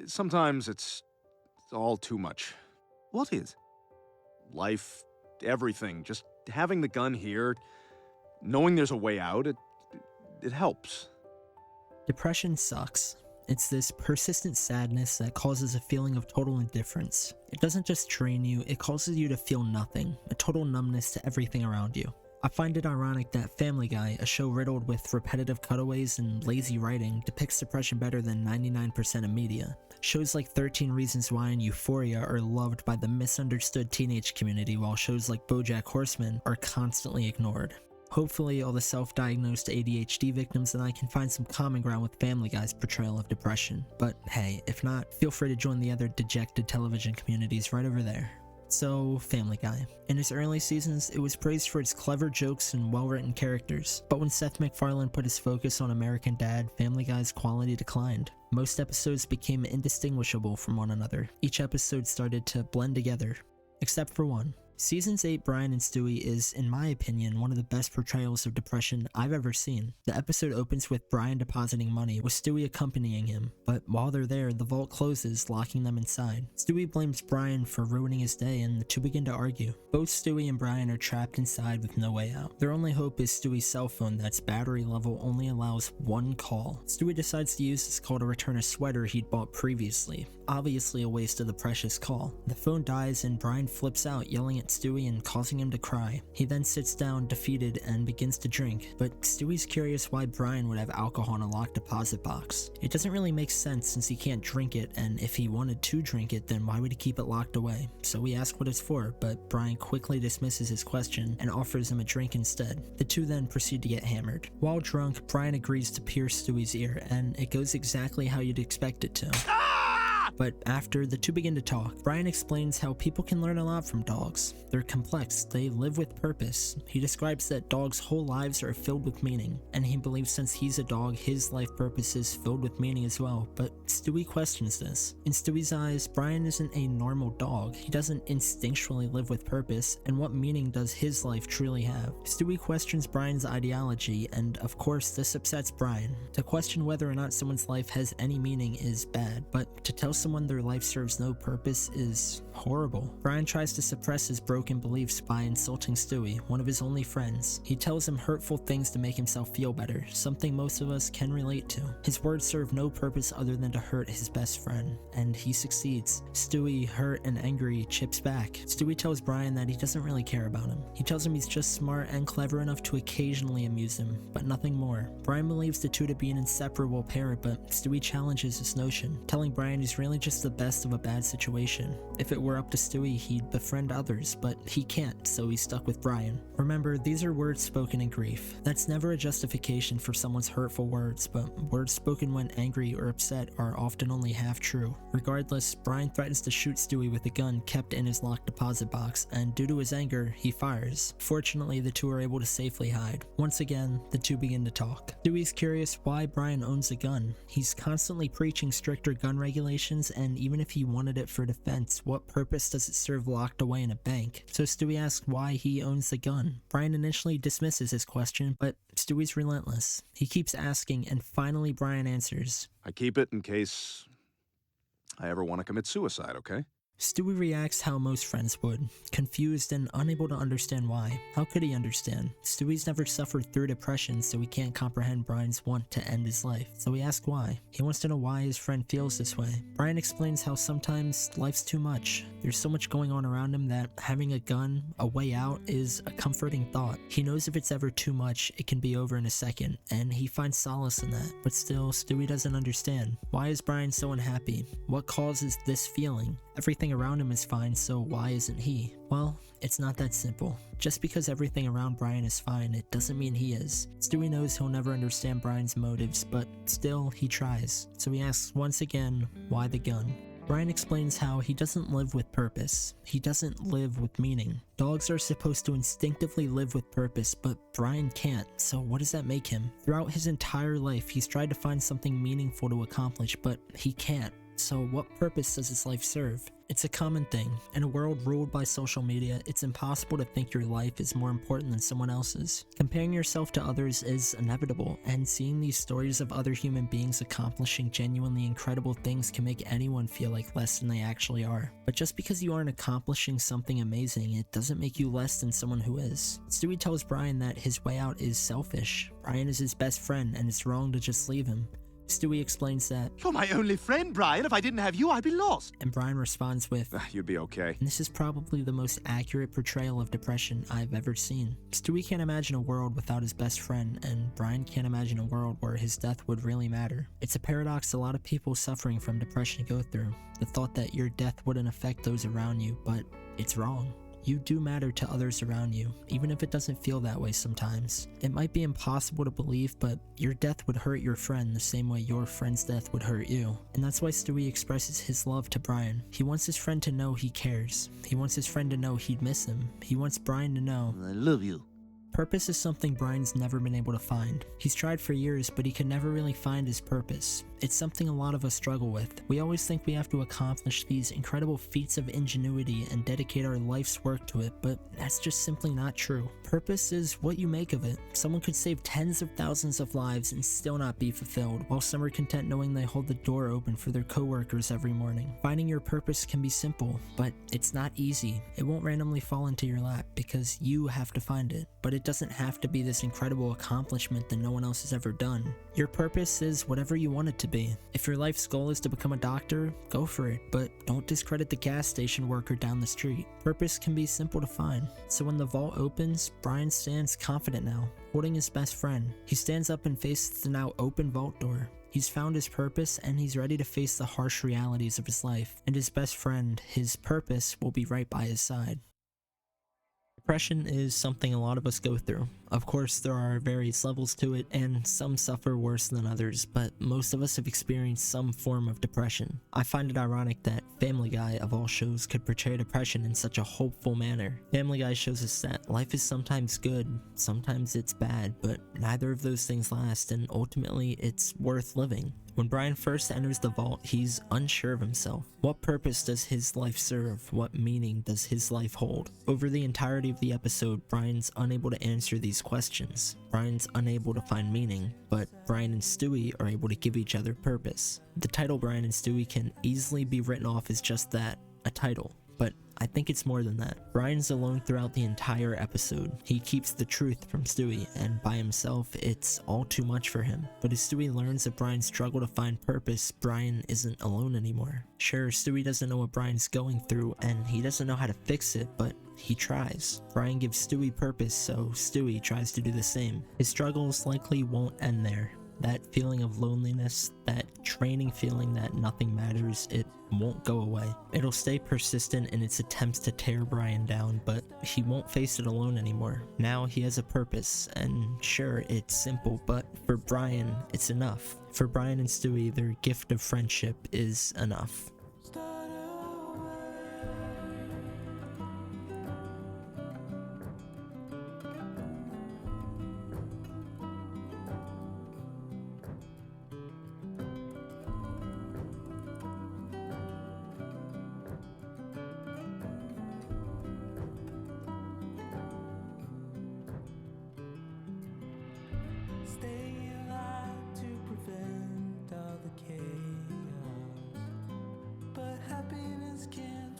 Sometimes it's all too much. What is? Life, everything. Just having the gun here, knowing there's a way out, it helps. Depression sucks. It's this persistent sadness that causes a feeling of total indifference. It doesn't just drain you, it causes you to feel nothing, a total numbness to everything around you. I find it ironic that Family Guy, a show riddled with repetitive cutaways and lazy writing, depicts depression better than 99% of media. Shows like 13 Reasons Why and Euphoria are loved by the misunderstood teenage community, while shows like BoJack Horseman are constantly ignored. Hopefully, all the self-diagnosed ADHD victims and I can find some common ground with Family Guy's portrayal of depression. But hey, if not, feel free to join the other dejected television communities right over there. So, Family Guy. In its early seasons, it was praised for its clever jokes and well-written characters. But when Seth MacFarlane put his focus on American Dad, Family Guy's quality declined. Most episodes became indistinguishable from one another. Each episode started to blend together. Except for one. Season's 8 Brian and Stewie is, in my opinion, one of the best portrayals of depression I've ever seen. The episode opens with Brian depositing money, with Stewie accompanying him, but while they're there, the vault closes, locking them inside. Stewie blames Brian for ruining his day, and the two begin to argue. Both Stewie and Brian are trapped inside with no way out. Their only hope is Stewie's cell phone that's battery level only allows one call. Stewie decides to use this call to return a sweater he'd bought previously. Obviously a waste of the precious call. The phone dies and Brian flips out, yelling at Stewie and causing him to cry. He then sits down defeated and begins to drink, but Stewie's curious why Brian would have alcohol in a locked deposit box. It doesn't really make sense since he can't drink it, and if he wanted to drink it, then why would he keep it locked away? So we ask what it's for, but Brian quickly dismisses his question and offers him a drink instead. The two then proceed to get hammered. While drunk, Brian agrees to pierce Stewie's ear, and it goes exactly how you'd expect it to. But after, the two begin to talk. Brian explains how people can learn a lot from dogs. They're complex, they live with purpose. He describes that dogs' whole lives are filled with meaning, and he believes since he's a dog, his life purpose is filled with meaning as well, but Stewie questions this. In Stewie's eyes, Brian isn't a normal dog. He doesn't instinctually live with purpose, and what meaning does his life truly have? Stewie questions Brian's ideology, and of course this upsets Brian. To question whether or not someone's life has any meaning is bad, but to tell someone their life serves no purpose is horrible. Brian tries to suppress his broken beliefs by insulting Stewie, one of his only friends. He tells him hurtful things to make himself feel better, something most of us can relate to. His words serve no purpose other than to hurt his best friend, and he succeeds. Stewie, hurt and angry, chips back. Stewie tells Brian that he doesn't really care about him. He tells him he's just smart and clever enough to occasionally amuse him, but nothing more. Brian believes the two to be an inseparable pair, but Stewie challenges this notion, telling Brian he's really just the best of a bad situation. If it were up to Stewie, he'd befriend others, but he can't, so he's stuck with Brian. Remember, these are words spoken in grief. That's never a justification for someone's hurtful words, but words spoken when angry or upset are often only half true. Regardless, Brian threatens to shoot Stewie with a gun kept in his locked deposit box, and due to his anger, he fires. Fortunately, the two are able to safely hide. Once again, the two begin to talk. Stewie's curious why Brian owns a gun. He's constantly preaching stricter gun regulations, and even if he wanted it for defense, what purpose does it serve locked away in a bank? So Stewie asks why he owns the gun. Brian initially dismisses his question, but Stewie's relentless. He keeps asking, and finally Brian answers. I keep it in case I ever want to commit suicide, okay? Stewie reacts how most friends would, confused and unable to understand why. How could he understand? Stewie's never suffered through depression, so he can't comprehend Brian's want to end his life. So he asks why. He wants to know why his friend feels this way. Brian explains how sometimes life's too much. There's so much going on around him that having a gun, a way out, is a comforting thought. He knows if it's ever too much, it can be over in a second, and he finds solace in that. But still, Stewie doesn't understand. Why is Brian so unhappy? What causes this feeling? Everything around him is fine, so why isn't he? Well, it's not that simple. Just because everything around Brian is fine, it doesn't mean he is. Stewie knows he'll never understand Brian's motives, but still, he tries. So he asks once again, why the gun? Brian explains how he doesn't live with purpose. He doesn't live with meaning. Dogs are supposed to instinctively live with purpose, but Brian can't, so what does that make him? Throughout his entire life, he's tried to find something meaningful to accomplish, but he can't. So what purpose does his life serve? It's a common thing. In a world ruled by social media, it's impossible to think your life is more important than someone else's. Comparing yourself to others is inevitable, and seeing these stories of other human beings accomplishing genuinely incredible things can make anyone feel like less than they actually are. But just because you aren't accomplishing something amazing, it doesn't make you less than someone who is. Stewie tells Brian that his way out is selfish. Brian is his best friend, and it's wrong to just leave him. Stewie explains that, You're my only friend, Brian. If I didn't have you, I'd be lost. and Brian responds with, You'd be okay. and this is probably the most accurate portrayal of depression I've ever seen. Stewie can't imagine a world without his best friend, and Brian can't imagine a world where his death would really matter. It's a paradox a lot of people suffering from depression go through, the thought that your death wouldn't affect those around you, but it's wrong. You do matter to others around you, even if it doesn't feel that way sometimes. It might be impossible to believe, but your death would hurt your friend the same way your friend's death would hurt you. And that's why Stewie expresses his love to Brian. He wants his friend to know he cares. He wants his friend to know he'd miss him. He wants Brian to know, I love you. purpose is something Brian's never been able to find. He's tried for years, but he can never really find his purpose. It's something a lot of us struggle with. We always think we have to accomplish these incredible feats of ingenuity and dedicate our life's work to it, but that's just simply not true. Purpose is what you make of it. Someone could save tens of thousands of lives and still not be fulfilled, while some are content knowing they hold the door open for their coworkers every morning. Finding your purpose can be simple, but it's not easy. It won't randomly fall into your lap because you have to find it. But it doesn't have to be this incredible accomplishment that no one else has ever done. Your purpose is whatever you want it to be. If your life's goal is to become a doctor, go for it, but don't discredit the gas station worker down the street. Purpose can be simple to find. So when the vault opens, Brian stands confident now, holding his best friend. He stands up and faces the now open vault door. He's found his purpose, and he's ready to face the harsh realities of his life. And his best friend, his purpose, will be right by his side. Depression is something a lot of us go through. Of course, there are various levels to it, and some suffer worse than others, but most of us have experienced some form of depression. I find it ironic that Family Guy, of all shows, could portray depression in such a hopeful manner. Family Guy shows us that life is sometimes good, sometimes it's bad, but neither of those things last, and ultimately, it's worth living. When Brian first enters the vault, he's unsure of himself. What purpose does his life serve? What meaning does his life hold? Over the entirety of the episode, Brian's unable to answer these questions. Brian's unable to find meaning, but Brian and Stewie are able to give each other purpose. The title Brian and Stewie can easily be written off as just that, a title. But I think it's more than that. Brian's alone throughout the entire episode. He keeps the truth from Stewie, and by himself, it's all too much for him. But as Stewie learns of Brian's struggle to find purpose, Brian isn't alone anymore. Sure, Stewie doesn't know what Brian's going through, and he doesn't know how to fix it, but he tries. Brian gives Stewie purpose, so Stewie tries to do the same. His struggles likely won't end there. That feeling of loneliness, that draining feeling that nothing matters, it won't go away. It'll stay persistent in its attempts to tear Brian down, but he won't face it alone anymore. Now he has a purpose, and sure, it's simple, but for Brian, it's enough. For Brian and Stewie, their gift of friendship is enough. Stay alive to prevent all the chaos, but happiness can't